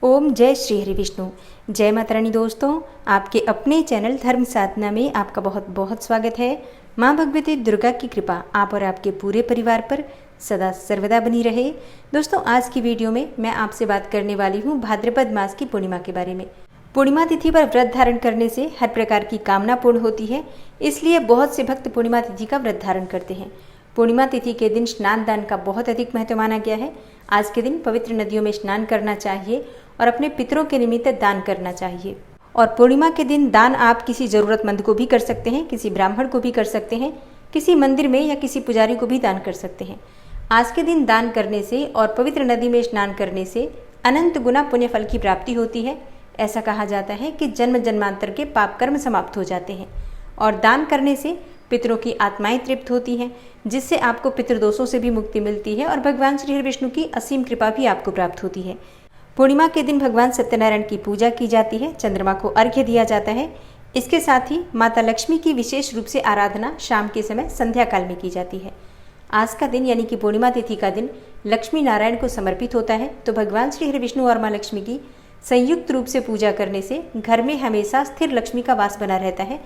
ओम जय श्री हरि विष्णु। जय माता रानी। दोस्तों, आपके अपने चैनल धर्म साधना में आपका बहुत बहुत स्वागत है। माँ भगवती दुर्गा की कृपा आप और आपके पूरे परिवार पर सदा सर्वदा बनी रहे। दोस्तों, आज की वीडियो में मैं आपसे बात करने वाली हूँ भाद्रपद मास की पूर्णिमा के बारे में। पूर्णिमा तिथि पर व्रत धारण करने से हर प्रकार की कामना पूर्ण होती है, इसलिए बहुत से भक्त पूर्णिमा तिथि का व्रत धारण करते हैं। पूर्णिमा तिथि के दिन स्नान दान का बहुत अधिक महत्व माना गया है। आज के दिन पवित्र नदियों में स्नान करना चाहिए और अपने पितरों के निमित्त दान करना चाहिए। और पूर्णिमा के दिन दान आप किसी जरूरतमंद को भी कर सकते हैं, किसी ब्राह्मण को भी कर सकते हैं, किसी मंदिर में या किसी पुजारी को भी दान कर सकते हैं। आज के दिन दान करने से और पवित्र नदी में स्नान करने से अनंत गुना पुण्य फल की प्राप्ति होती है। ऐसा कहा जाता है कि जन्म जन्मांतर के पाप कर्म समाप्त हो जाते हैं और दान करने से पितरों की आत्माएं तृप्त होती हैं, जिससे आपको पितृदोषों से भी मुक्ति मिलती है और भगवान श्री हरि विष्णु की असीम कृपा भी आपको प्राप्त होती है। पूर्णिमा के दिन भगवान सत्यनारायण की पूजा की जाती है, चंद्रमा को अर्घ्य दिया जाता है। इसके साथ ही माता लक्ष्मी की विशेष रूप से आराधना शाम के समय संध्या काल में की जाती है। आज का दिन यानी कि पूर्णिमा तिथि का दिन लक्ष्मी नारायण को समर्पित होता है, तो भगवान श्री हरि विष्णु और माँ लक्ष्मी की संयुक्त रूप से पूजा करने से घर में हमेशा स्थिर लक्ष्मी का वास बना रहता है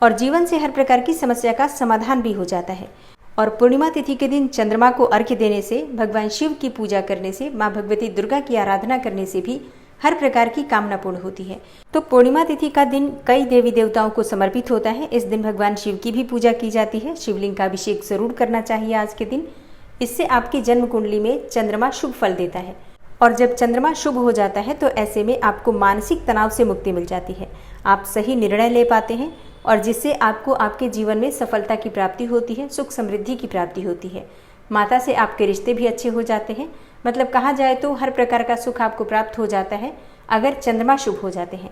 और जीवन से हर प्रकार की समस्या का समाधान भी हो जाता है। और पूर्णिमा तिथि के दिन चंद्रमा को अर्घ्य देने से, भगवान शिव की पूजा करने से, माँ भगवती दुर्गा की आराधना करने से भी हर प्रकार की कामना पूर्ण होती है। तो पूर्णिमा तिथि का दिन कई देवी देवताओं को समर्पित होता है। इस दिन भगवान शिव की भी पूजा की जाती है। शिवलिंग का अभिषेक जरूर करना चाहिए आज के दिन। इससे आपकी जन्म कुंडली में चंद्रमा शुभ फल देता है और जब चंद्रमा शुभ हो जाता है तो ऐसे में आपको मानसिक तनाव से मुक्ति मिल जाती है। आप सही निर्णय ले पाते हैं और जिससे आपको आपके जीवन में सफलता की प्राप्ति होती है, सुख समृद्धि की प्राप्ति होती है। माता से आपके रिश्ते भी अच्छे हो जाते हैं। मतलब कहा जाए तो हर प्रकार का सुख आपको प्राप्त हो जाता है अगर चंद्रमा शुभ हो जाते हैं।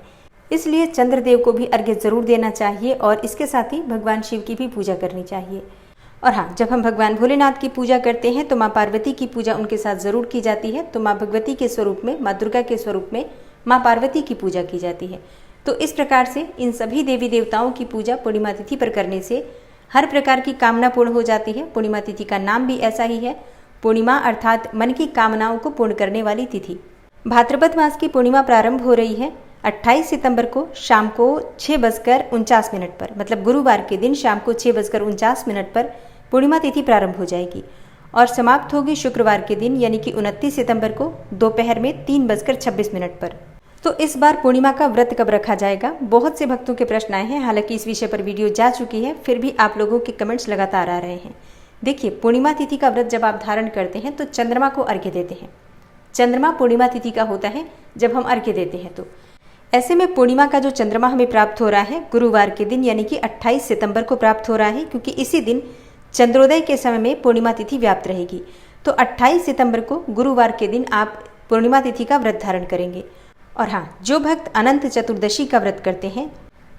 इसलिए चंद्रदेव को भी अर्घ्य जरूर देना चाहिए और इसके साथ ही भगवान शिव की भी पूजा करनी चाहिए। और हाँ, जब हम भगवान भोलेनाथ की पूजा करते हैं तो माँ पार्वती की पूजा उनके साथ जरूर की जाती है। तो माँ भगवती के स्वरूप में, माँ दुर्गा के स्वरूप में माँ पार्वती की पूजा की जाती है। तो इस प्रकार से इन सभी देवी देवताओं की पूजा पूर्णिमा तिथि पर करने से हर प्रकार की कामना पूर्ण हो जाती है। पूर्णिमा तिथि का नाम भी ऐसा ही है, पूर्णिमा अर्थात मन की कामनाओं को पूर्ण करने वाली तिथि। भाद्रपद मास की पूर्णिमा प्रारंभ हो रही है 28 सितंबर को शाम को 6:49 पर, मतलब गुरुवार के दिन शाम को 6:49 पर पूर्णिमा तिथि प्रारंभ हो जाएगी और समाप्त होगी शुक्रवार के दिन यानी कि 29 सितंबर को दोपहर में 3:26 पर। तो इस बार पूर्णिमा का व्रत कब रखा जाएगा, बहुत से भक्तों के प्रश्न आए हैं। हालांकि इस विषय पर वीडियो जा चुकी है, फिर भी आप लोगों के कमेंट्स लगातार आ रहे हैं। देखिए, पूर्णिमा तिथि का व्रत जब आप धारण करते हैं तो चंद्रमा को अर्घ्य देते हैं। चंद्रमा पूर्णिमा तिथि का होता है जब हम अर्घ्य देते हैं। तो ऐसे में पूर्णिमा का जो चंद्रमा हमें प्राप्त हो रहा है गुरुवार के दिन यानी कि 28 सितंबर को प्राप्त हो रहा है, क्योंकि इसी दिन चंद्रोदय के समय में पूर्णिमा तिथि व्याप्त रहेगी। तो 28 सितंबर को गुरुवार के दिन आप पूर्णिमा तिथि का व्रत धारण करेंगे। और हाँ, जो भक्त अनंत चतुर्दशी का व्रत करते हैं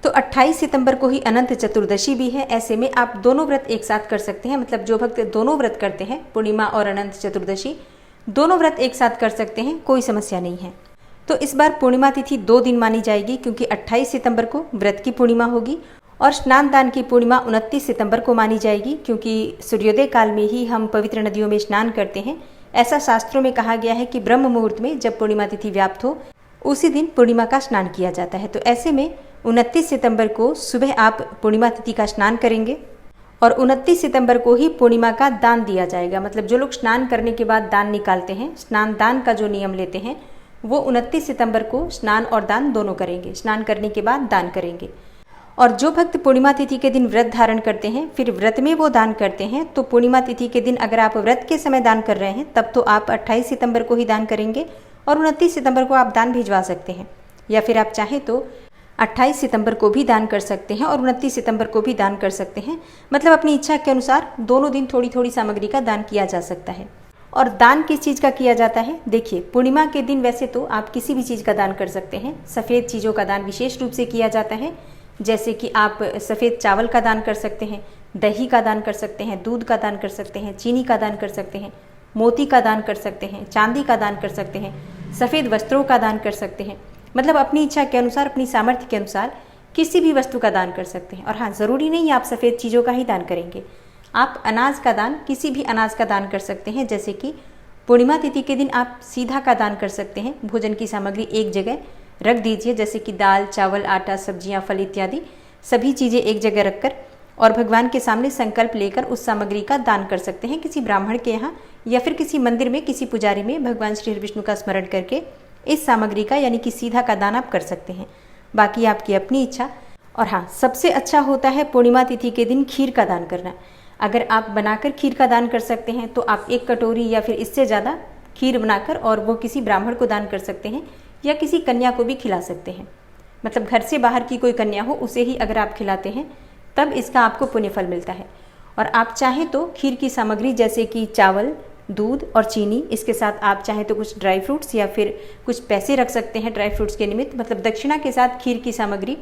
तो 28 सितंबर को ही अनंत चतुर्दशी भी है। ऐसे में आप दोनों व्रत एक साथ कर सकते हैं। मतलब जो भक्त दोनों व्रत करते हैं, पूर्णिमा और अनंत चतुर्दशी, दोनों व्रत एक साथ कर सकते हैं, कोई समस्या नहीं है। तो इस बार पूर्णिमा तिथि 2 दिन मानी जाएगी, क्योंकि 28 सितंबर को व्रत की पूर्णिमा होगी और स्नान दान की पूर्णिमा 29 सितंबर को मानी जाएगी, क्योंकि सूर्योदय काल में ही हम पवित्र नदियों में स्नान करते हैं। ऐसा शास्त्रों में कहा गया है कि ब्रह्म मुहूर्त में जब पूर्णिमा तिथि व्याप्त हो उसी दिन पूर्णिमा का स्नान किया जाता है। तो ऐसे में 29 सितंबर को सुबह आप पूर्णिमा तिथि का स्नान करेंगे और 29 सितंबर को ही पूर्णिमा का दान दिया जाएगा। मतलब जो लोग स्नान करने के बाद दान निकालते हैं, स्नान दान का जो नियम लेते हैं, वो 29 सितंबर को स्नान और दान दोनों करेंगे। स्नान करने के बाद दान करेंगे। और जो भक्त पूर्णिमा तिथि के दिन व्रत धारण करते हैं, फिर व्रत में वो दान करते हैं, तो पूर्णिमा तिथि के दिन अगर आप व्रत के समय दान कर रहे हैं तब तो आप 28 सितंबर को ही दान करेंगे और 29 सितंबर को आप दान भिजवा सकते हैं, या फिर आप चाहें तो 28 सितंबर को भी दान कर सकते हैं और 29 सितंबर को भी दान कर सकते हैं। मतलब अपनी इच्छा के अनुसार दोनों दिन थोड़ी थोड़ी सामग्री का दान किया जा सकता है। और दान किस चीज़ का किया जाता है? देखिए, पूर्णिमा के दिन वैसे तो आप किसी भी चीज़ का दान कर सकते हैं। सफ़ेद चीज़ों का दान विशेष रूप से किया जाता है, जैसे कि आप सफ़ेद चावल का दान कर सकते हैं, दही का दान कर सकते हैं, दूध का दान कर सकते हैं, चीनी का दान कर सकते हैं, मोती का दान कर सकते हैं, चांदी का दान कर सकते हैं, सफ़ेद वस्त्रों का दान कर सकते हैं। मतलब अपनी इच्छा के अनुसार, अपनी सामर्थ्य के अनुसार किसी भी वस्तु का दान कर सकते हैं। और हाँ, ज़रूरी नहीं आप सफ़ेद चीज़ों का ही दान करेंगे। आप अनाज का दान, किसी भी अनाज का दान कर सकते हैं, जैसे कि पूर्णिमा तिथि के दिन आप सीधा का दान कर सकते हैं। भोजन की सामग्री एक जगह रख दीजिए, जैसे कि दाल, चावल, आटा, सब्जियां, फल इत्यादि सभी चीज़ें एक जगह रखकर और भगवान के सामने संकल्प लेकर उस सामग्री का दान कर सकते हैं किसी ब्राह्मण के यहाँ या फिर किसी मंदिर में किसी पुजारी में भगवान श्री हरि विष्णु का स्मरण करके इस सामग्री का यानी कि सीधा का दान आप कर सकते हैं। बाकी आपकी अपनी इच्छा। और हाँ, सबसे अच्छा होता है पूर्णिमा तिथि के दिन खीर का दान करना। अगर आप बनाकर खीर का दान कर सकते हैं तो आप 1 कटोरी या फिर इससे ज़्यादा खीर बनाकर और वो किसी ब्राह्मण को दान कर सकते हैं या किसी कन्या को भी खिला सकते हैं। मतलब घर से बाहर की कोई कन्या हो उसे ही अगर आप खिलाते हैं तब इसका आपको पुण्य फल मिलता है। और आप चाहें तो खीर की सामग्री जैसे कि चावल, दूध और चीनी, इसके साथ आप चाहें तो कुछ ड्राई फ्रूट्स या फिर कुछ पैसे रख सकते हैं ड्राई फ्रूट्स के निमित्त। मतलब दक्षिणा के साथ खीर की सामग्री,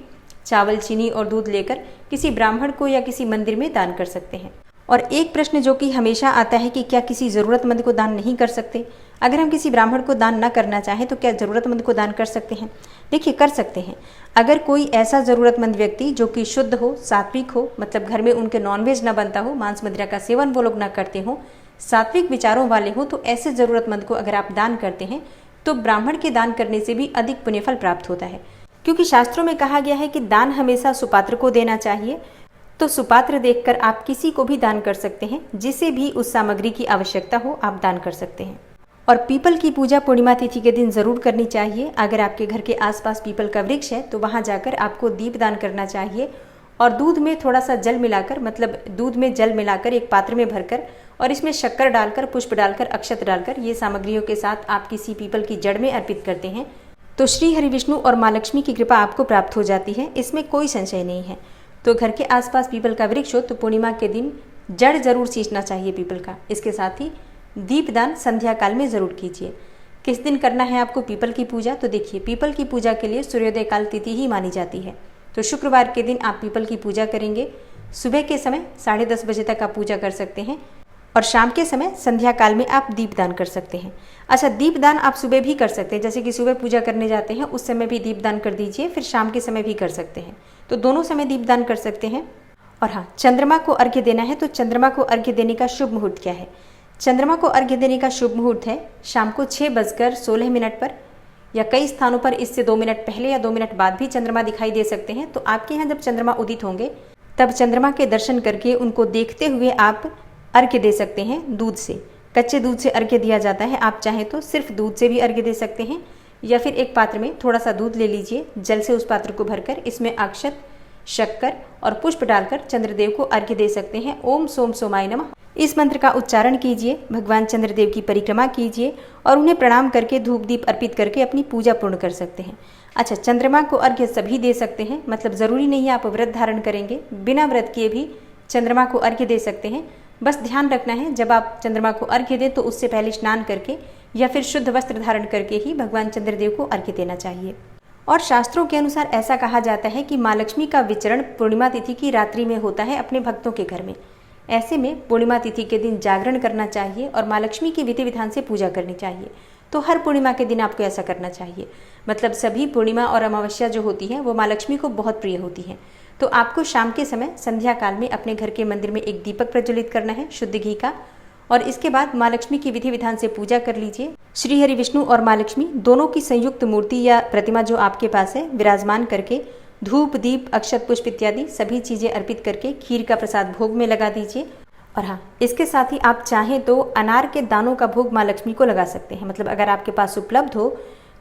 चावल, चीनी और दूध लेकर किसी ब्राह्मण को या किसी मंदिर में दान कर सकते हैं। और एक प्रश्न जो कि हमेशा आता है कि क्या किसी ज़रूरतमंद को दान नहीं कर सकते? अगर हम किसी ब्राह्मण को दान न करना चाहें तो क्या ज़रूरतमंद को दान कर सकते हैं? देखिए, कर सकते हैं। अगर कोई ऐसा ज़रूरतमंद व्यक्ति जो कि शुद्ध हो, सात्विक हो, मतलब घर में उनके नॉनवेज न बनता हो, मांस मदिरा का सेवन वो लोग न करते हो, सात्विक विचारों वाले हो, तो ऐसे ज़रूरतमंद को अगर आप दान करते हैं तो ब्राह्मण के दान करने से भी अधिक पुण्यफल प्राप्त होता है। क्योंकि शास्त्रों में कहा गया है कि दान हमेशा सुपात्र को देना चाहिए। तो सुपात्र देखकर आप किसी को भी दान कर सकते हैं, जिसे भी उस सामग्री की आवश्यकता हो आप दान कर सकते हैं। और पीपल की पूजा पूर्णिमा तिथि के दिन जरूर करनी चाहिए। अगर आपके घर के आसपास पीपल का वृक्ष है तो वहां जाकर आपको दीपदान करना चाहिए और दूध में थोड़ा सा जल मिलाकर, मतलब दूध में जल मिलाकर एक पात्र में भरकर और इसमें शक्कर डालकर, पुष्प डालकर, अक्षत डालकर ये सामग्रियों के साथ आप किसी पीपल की जड़ में अर्पित करते हैं तो श्री हरि विष्णु और माँ लक्ष्मी की कृपा आपको प्राप्त हो जाती है। इसमें कोई संशय नहीं है। तो घर के आसपास पीपल का वृक्ष हो तो पूर्णिमा के दिन जड़ जरूर सींचना चाहिए पीपल का। इसके साथ ही दीपदान संध्या काल में जरूर कीजिए। किस दिन करना है आपको पीपल की पूजा? तो देखिए, पीपल की पूजा के लिए सूर्योदय काल तिथि ही मानी जाती है। तो शुक्रवार के दिन आप पीपल की पूजा करेंगे। सुबह के समय 10:30 बजे तक आप पूजा कर सकते हैं और शाम के समय संध्या काल में आप दीपदान कर सकते हैं। अच्छा, दीपदान आप सुबह भी कर सकते हैं, जैसे कि सुबह पूजा करने जाते हैं उस समय भी दीपदान कर दीजिए, फिर शाम के समय भी कर सकते हैं। तो दोनों समय दीपदान कर सकते हैं। और हाँ, चंद्रमा को अर्घ्य देना है तो चंद्रमा को अर्घ्य देने का शुभ मुहूर्त क्या है? चंद्रमा को अर्घ्य देने का शुभ मुहूर्त है शाम को 6:16 पर, या कई स्थानों पर इससे 2 मिनट पहले या 2 मिनट बाद भी चंद्रमा दिखाई दे सकते हैं। तो आपके यहाँ जब चंद्रमा उदित होंगे तब चंद्रमा के दर्शन करके उनको देखते हुए आप अर्घ्य दे सकते हैं दूध से। कच्चे दूध से अर्घ्य दिया जाता है। आप चाहें तो सिर्फ दूध से भी अर्घ्य दे सकते हैं या फिर एक पात्र में थोड़ा सा दूध ले लीजिए, जल से उस पात्र को भरकर इसमें अक्षत, शक्कर और पुष्प डालकर चंद्रदेव को अर्घ्य दे सकते हैं। ओम सोम सोमाय नमः इस मंत्र का उच्चारण कीजिए, भगवान चंद्रदेव की परिक्रमा कीजिए और उन्हें प्रणाम करके धूप दीप अर्पित करके अपनी पूजा पूर्ण कर सकते हैं। अच्छा, चंद्रमा को अर्घ्य सभी दे सकते हैं, मतलब ज़रूरी नहीं है आप व्रत धारण करेंगे, बिना व्रत किए भी चंद्रमा को अर्घ्य दे सकते हैं। बस ध्यान रखना है जब आप चंद्रमा को अर्घ्य दें तो उससे पहले स्नान करके या फिर शुद्ध वस्त्र धारण करके ही भगवान चंद्रदेव को अर्घ्य देना चाहिए। और शास्त्रों के अनुसार ऐसा कहा जाता है कि माँ लक्ष्मी का विचरण पूर्णिमा तिथि की रात्रि में होता है अपने भक्तों के घर में। ऐसे में पूर्णिमा तिथि के दिन जागरण करना चाहिए और माँ लक्ष्मी की विधि विधान से पूजा करनी चाहिए। तो हर पूर्णिमा के दिन आपको ऐसा करना चाहिए। मतलब सभी पूर्णिमा और अमावस्या जो होती है वो माँ लक्ष्मी को बहुत प्रिय होती है। तो आपको शाम के समय संध्या काल में अपने घर के मंदिर में एक दीपक प्रज्वलित करना है शुद्ध घी का, और इसके बाद माँ लक्ष्मी की विधि विधान से पूजा कर लीजिए। श्री हरि विष्णु और माँ लक्ष्मी दोनों की संयुक्त मूर्ति या प्रतिमा जो आपके पास है विराजमान करके धूप, दीप, अक्षत, पुष्प इत्यादि सभी चीज़ें अर्पित करके खीर का प्रसाद भोग में लगा दीजिए। और हाँ, इसके साथ ही आप चाहें तो अनार के दानों का भोग माँ लक्ष्मी को लगा सकते हैं। मतलब अगर आपके पास उपलब्ध हो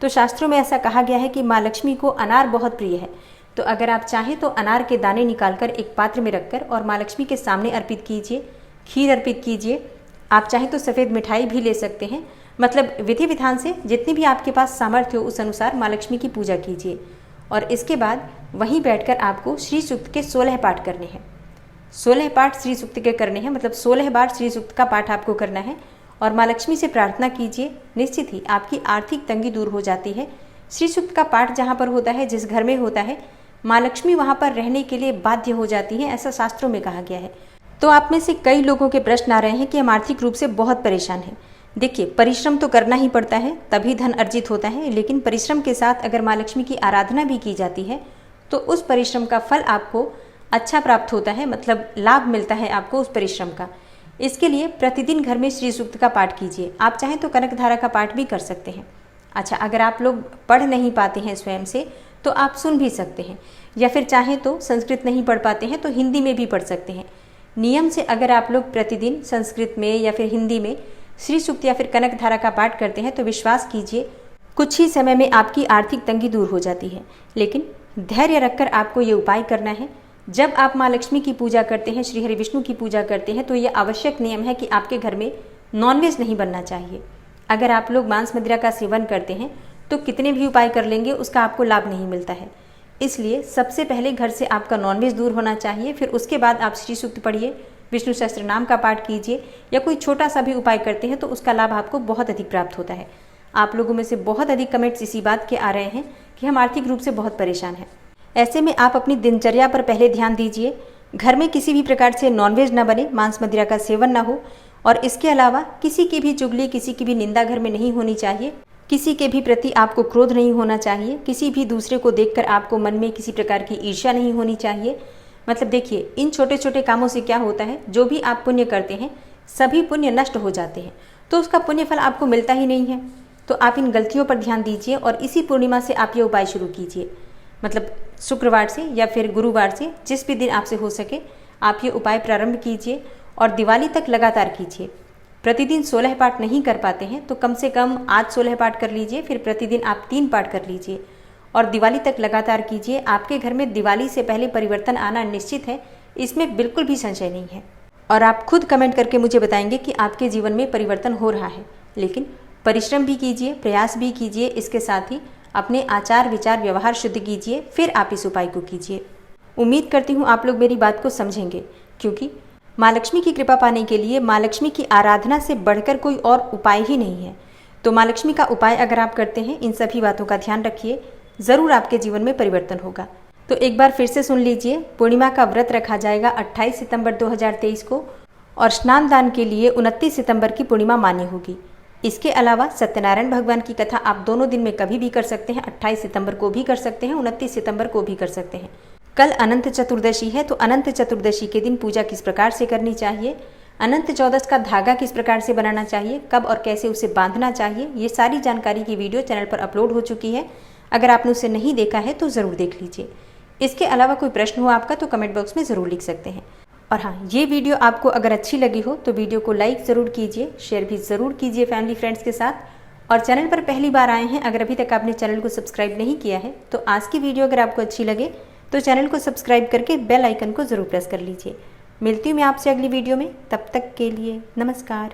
तो शास्त्रों में ऐसा कहा गया है कि माँ लक्ष्मी को अनार बहुत प्रिय है। तो अगर आप चाहें तो अनार के दाने निकालकर एक पात्र में रखकर और माँ लक्ष्मी के सामने अर्पित कीजिए, खीर अर्पित कीजिए। आप चाहें तो सफ़ेद मिठाई भी ले सकते हैं। मतलब विधि विधान से जितनी भी आपके पास सामर्थ्य हो उस अनुसार माँ लक्ष्मी की पूजा कीजिए। और इसके बाद वहीं बैठकर आपको श्री सूक्त के 16 पाठ करने हैं। 16 पाठ श्री सूक्त के करने हैं, मतलब 16 बार श्री सूक्त का पाठ आपको करना है और माँ लक्ष्मी से प्रार्थना कीजिए। निश्चित ही आपकी आर्थिक तंगी दूर हो जाती है। श्री सूक्त का पाठ जहाँ पर होता है, जिस घर में होता है, माँ लक्ष्मी वहाँ पर रहने के लिए बाध्य हो जाती हैं, ऐसा शास्त्रों में कहा गया है। तो आप में से कई लोगों के प्रश्न आ रहे हैं कि हम आर्थिक रूप से बहुत परेशान हैं। देखिए, परिश्रम तो करना ही पड़ता है, तभी धन अर्जित होता है, लेकिन परिश्रम के साथ अगर माँ लक्ष्मी की आराधना भी की जाती है तो उस परिश्रम का फल आपको अच्छा प्राप्त होता है, मतलब लाभ मिलता है आपको उस परिश्रम का। इसके लिए प्रतिदिन घर में श्री सूक्त का पाठ कीजिए। आप चाहें तो कनकधारा का पाठ भी कर सकते हैं। अच्छा, अगर आप लोग पढ़ नहीं पाते हैं स्वयं से तो आप सुन भी सकते हैं, या फिर चाहें तो संस्कृत नहीं पढ़ पाते हैं तो हिंदी में भी पढ़ सकते हैं। नियम से अगर आप लोग प्रतिदिन संस्कृत में या फिर हिंदी में श्री सूक्त या फिर कनकधारा का पाठ करते हैं तो विश्वास कीजिए कुछ ही समय में आपकी आर्थिक तंगी दूर हो जाती है। लेकिन धैर्य रखकर आपको ये उपाय करना है। जब आप माँ लक्ष्मी की पूजा करते हैं, श्री हरि विष्णु की पूजा करते हैं, तो ये आवश्यक नियम है कि आपके घर में नॉनवेज नहीं बनना चाहिए। अगर आप लोग मांस मदिरा का सेवन करते हैं तो कितने भी उपाय कर लेंगे उसका आपको लाभ नहीं मिलता है। इसलिए सबसे पहले घर से आपका नॉनवेज दूर होना चाहिए। फिर उसके बाद आप श्री सूक्त पढ़िए, विष्णु सहस्त्र नाम का पाठ कीजिए, या कोई छोटा सा भी उपाय करते हैं तो उसका लाभ आपको बहुत अधिक प्राप्त होता है। आप लोगों में से बहुत अधिक कमेंट्स इसी बात के आ रहे हैं कि हम आर्थिक रूप से बहुत परेशान हैं। ऐसे में आप अपनी दिनचर्या पर पहले ध्यान दीजिए। घर में किसी भी प्रकार से नॉनवेज न बने, मांस मदिरा का सेवन न हो, और इसके अलावा किसी की भी चुगली, किसी की भी निंदा घर में नहीं होनी चाहिए। किसी के भी प्रति आपको क्रोध नहीं होना चाहिए। किसी भी दूसरे को देखकर आपको मन में किसी प्रकार की ईर्ष्या नहीं होनी चाहिए। मतलब देखिए, इन छोटे छोटे कामों से क्या होता है, जो भी आप पुण्य करते हैं सभी पुण्य नष्ट हो जाते हैं, तो उसका पुण्य फल आपको मिलता ही नहीं है। तो आप इन गलतियों पर ध्यान दीजिए और इसी पूर्णिमा से आप ये उपाय शुरू कीजिए। मतलब शुक्रवार से या फिर गुरुवार से, जिस भी दिन आपसे हो सके आप ये उपाय प्रारंभ कीजिए और दिवाली तक लगातार कीजिए। प्रतिदिन 16 पाठ नहीं कर पाते हैं तो कम से कम आज 16 पाठ कर लीजिए, फिर प्रतिदिन आप 3 पाठ कर लीजिए और दिवाली तक लगातार कीजिए। आपके घर में दिवाली से पहले परिवर्तन आना निश्चित है, इसमें बिल्कुल भी संशय नहीं है। और आप खुद कमेंट करके मुझे बताएंगे कि आपके जीवन में परिवर्तन हो रहा है। लेकिन परिश्रम भी कीजिए, प्रयास भी कीजिए, इसके साथ ही अपने आचार विचार व्यवहार शुद्ध कीजिए, फिर आप इस उपाय को कीजिए। उम्मीद करती हूँ आप लोग मेरी बात को समझेंगे, क्योंकि माँ लक्ष्मी की कृपा पाने के लिए माँ लक्ष्मी की आराधना से बढ़कर कोई और उपाय ही नहीं है। तो माँ लक्ष्मी का उपाय अगर आप करते हैं, इन सभी बातों का ध्यान रखिए, ज़रूर आपके जीवन में परिवर्तन होगा। तो एक बार फिर से सुन लीजिए, पूर्णिमा का व्रत रखा जाएगा 28 सितंबर 2023 को और स्नान दान के लिए 29 सितंबर की पूर्णिमा मान्य होगी। इसके अलावा सत्यनारायण भगवान की कथा आप दोनों दिन में कभी भी कर सकते हैं। 28 सितंबर को भी कर सकते हैं, 29 सितंबर को भी कर सकते हैं। कल अनंत चतुर्दशी है, तो अनंत चतुर्दशी के दिन पूजा किस प्रकार से करनी चाहिए, अनंत चौदस का धागा किस प्रकार से बनाना चाहिए, कब और कैसे उसे बांधना चाहिए, ये सारी जानकारी की वीडियो चैनल पर अपलोड हो चुकी है। अगर आपने उसे नहीं देखा है तो ज़रूर देख लीजिए। इसके अलावा कोई प्रश्न हो आपका तो कमेंट बॉक्स में ज़रूर लिख सकते हैं। और हाँ, ये वीडियो आपको अगर अच्छी लगी हो तो वीडियो को लाइक ज़रूर कीजिए, शेयर भी ज़रूर कीजिए फैमिली फ्रेंड्स के साथ। और चैनल पर पहली बार आए हैं, अगर अभी तक आपने चैनल को सब्सक्राइब नहीं किया है तो आज की वीडियो अगर आपको अच्छी लगे तो चैनल को सब्सक्राइब करके बेल आइकन को ज़रूर प्रेस कर लीजिए। मिलती हूँ मैं आपसे अगली वीडियो में, तब तक के लिए नमस्कार।